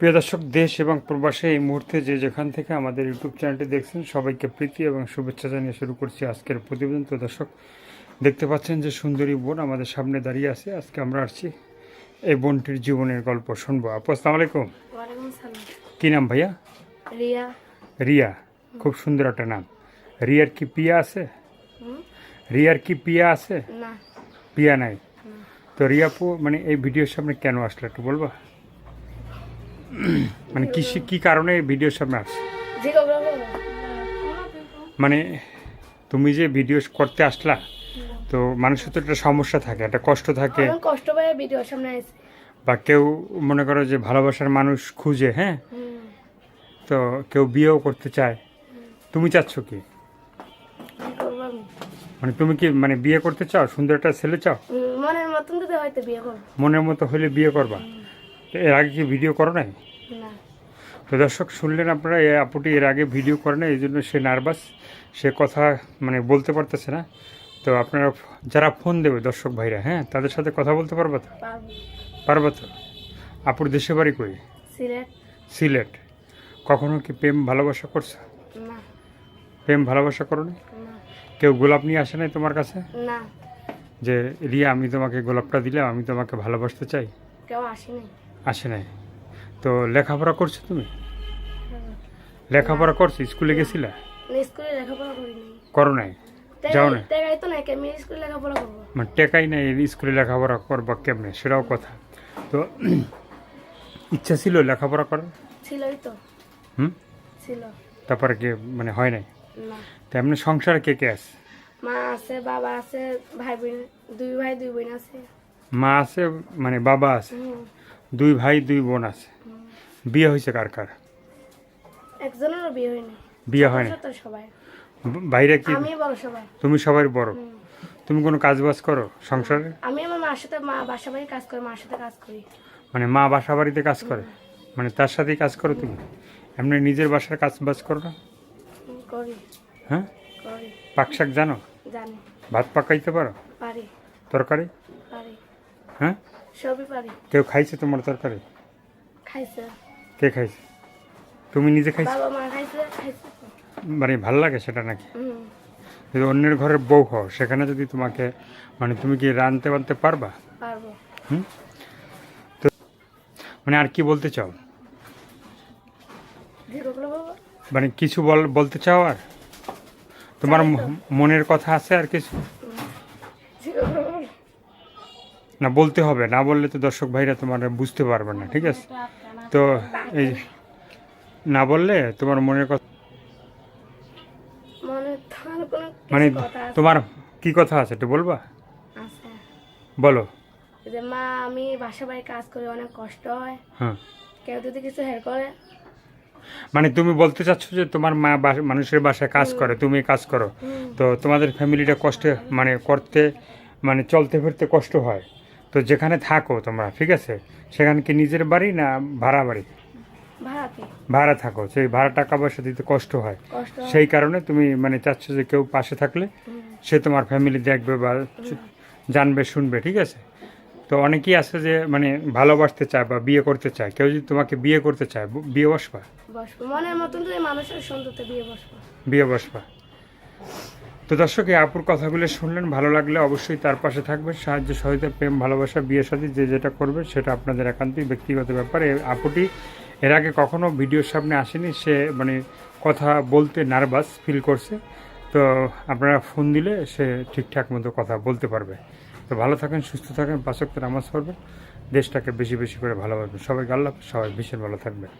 প্রিয় দর্শক, দেশ এবং প্রবাসে এই মুহূর্তে যে যেখান থেকে আমাদের ইউটিউব চ্যানেলটি দেখছেন সবাইকে প্রীতি এবং শুভেচ্ছা জানিয়ে শুরু করছি আজকের প্রতিবেদন। তো দর্শক, দেখতে পাচ্ছেন যে সুন্দরী বোন আমাদের সামনে দাঁড়িয়ে আছে। আজকে আমরা আসছি এই বোনটির জীবনের গল্প শুনবো। আপু, আসসালামু আলাইকুম। ওয়ালাইকুম সালাম। কী নাম ভাইয়া? রিয়া। রিয়া, খুব সুন্দর একটা নাম। রিয়ার কি পিয়া আছে? রিয়ার কি পিয়া আছে? না। পিয়া নাই? তো রিয়া আপু, মানে এই ভিডিওর সামনে কেন আসলে একটু বলবা? মানে কি কারণে এই ভিডিওর সামনে আসছে? মানে তুমি যে ভিডিও করতে আসলা, তো মানুষের তো একটা সমস্যা থাকে, একটা কষ্ট থাকে, কষ্ট পায় ভিডিওর সামনে আসে। বা কেউ মনে করো যে ভালোবাসার মানুষ খুঁজে, হ্যাঁ, তো কেউ বিয়েও করতে চায়। তুমি চাচ্ছ কি? মানে তুমি কি মানে বিয়ে করতে চাও? সুন্দর একটা ছেলে চাও? মনের মতন যদি হয়তো বিয়ে করব। মনের মতো হলে বিয়ে করবা? এর আগে কি ভিডিও করো নাই? না। তো দর্শক, শুনলেন আপনারা, এই আপুটি এর আগে ভিডিও করে না, এই জন্য সে নার্ভাস, সে কথা মানে বলতে পারতেছে না। তো আপনারা যারা ফোন দেবে দর্শক ভাইরা, হ্যাঁ, তাদের সাথে কথা বলতে পারবো তো? পারবো তো? আপুর দেশে বাড়ি কই? সিলেট। সিলেট। কখনো কি প্রেম ভালোবাসা করছো? না। প্রেম ভালোবাসা করো না? না। কেউ গোলাপ নিয়ে আসে নাই তোমার কাছে না। যে রিয়া, আমি তোমাকে গোলাপটা দিলাম, আমি তোমাকে ভালোবাসতে চাই? কেউ আসেনি। আসে নাই। তো লেখাপড়া করছো তুমি? লেখাপড়া করছো? স্কুলে গেছিলা? স্কুলে লেখাপড়া করি নাই। করো নাই? যাও না? টাকাই তো নাই, আমি স্কুলে লেখাপড়া করব। মানে টেকাই নাই, স্কুলে লেখাপড়া করবা কেমনে, সেটাও কথা। তো ইচ্ছা ছিল লেখাপড়া করার? ছিলই তো। ছিল। তারপরে কি মানে হয় নাই? না। তেমনি সংসারে কে কে আছে? মা আছে, বাবা আছে, ভাই বোন, দুই ভাই দুই বোন আছে। মা আছে, মানে বাবা আছে, দুই ভাই দুই বোন আছে। বিয়ে হয়েছে কার কার? একজনেরও বিয়ে হয়নি। বিয়ে হয় না? সবাই বাইরে কি? আমি বড় সবাই। তুমি সবার বড়? তুমি কোনো কাজ বাজ করো সংসারে? আমি আমার মার সাথে, মা বাসা বাড়ি কাজ করে, মার সাথে কাজ করি। মানে মা বাসা বাড়িতে কাজ করে, মানে তার সাথেই কাজ করো তুমি? এমনি নিজের বাসার কাজ বাজ করো না? করি। হ্যাঁ, করি। পাক শাক জানো? জানি। ভাত পাকাইতে পারো? পারি। তরকারি? পারি। হ্যাঁ, সবই পারি। কেউ খাইছে তোমার তরকারি? খাইছে। কে খাইছে? তুমি নিজে খাইছো? বাবা মা খাইছে। খাইছে। মানে ভাল লাগে সেটা নাকি? যদি অন্যের ঘরের বউ হও, সেখানে যদি তোমাকে মানে তুমি কি রাঁধতে বানতে পারবা? পারবো। তো মানে আর কি বলতে চাও? মানে কিছু বলতে চাও আর? তোমার মনের কথা আছে আর কিছু? না, বলতে হবে, না বললে তো দর্শক ভাইরা তোমার বুঝতে পারবে না, ঠিক আছে? তো এই না বললে তোমার মনের কথা, মানে তোমার কি কথা আছে একটু বলবা? বলো। যে মা, আমি বাসা বাড়ি কাজ করি, অনেক কষ্ট হয়। হ্যাঁ, কেউ যদি কিছু হেল্প করে। মানে তুমি বলতে চাচ্ছ যে তোমার মা মানুষের বাসায় কাজ করে, তুমি কাজ করো, তো তোমাদের ফ্যামিলিটা কষ্টে মানে করতে, মানে চলতে ফিরতে কষ্ট হয়। তো যেখানে থাকো তোমরা, ঠিক আছে, সেখানে কি নিজের বাড়ি না ভাড়া বাড়ি? ভাড়া থাকো, সেই ভাড়া টাকা পয়সা দিতে কষ্ট হয়, সেই কারণে তুমি মানে চাচ্ছ যে কেউ পাশে থাকলে সে তোমার ফ্যামিলি দেখবে বা জানবে শুনবে, ঠিক আছে? তো অনেকেই আছে যে মানে ভালোবাসতে চায় বা বিয়ে করতে চায়, কেউ যদি তোমাকে বিয়ে করতে চায়, বিয়ে বসবা? মনের মতন যদি মানুষের সুন্দরতে বিয়ে বসবা। তো দর্শক, এই আপুর কথাগুলো শুনলেন, ভালো লাগলে অবশ্যই তার পাশে থাকবেন, সাহায্য সহায়তা, প্রেম ভালোবাসা, বিয়ে শাদী যে যেটা করবে সেটা আপনাদের একান্তই ব্যক্তিগত ব্যাপার। এই আপুটি এর আগে কখনো ভিডিওর সামনে আসেনি, সে মানে কথা বলতে নার্ভাস ফিল করছে। তো আপনারা ফোন দিলে সে ঠিকঠাক মতো কথা বলতে পারবে। তো ভালো থাকেন, সুস্থ থাকেন, 5 ওয়াক্ত নামাজ পড়বেন, দেশটাকে বেশি বেশি করে ভালোবাসবেন। সবাই আল্লাহ, সবাই ভীষণ ভালো থাকবেন।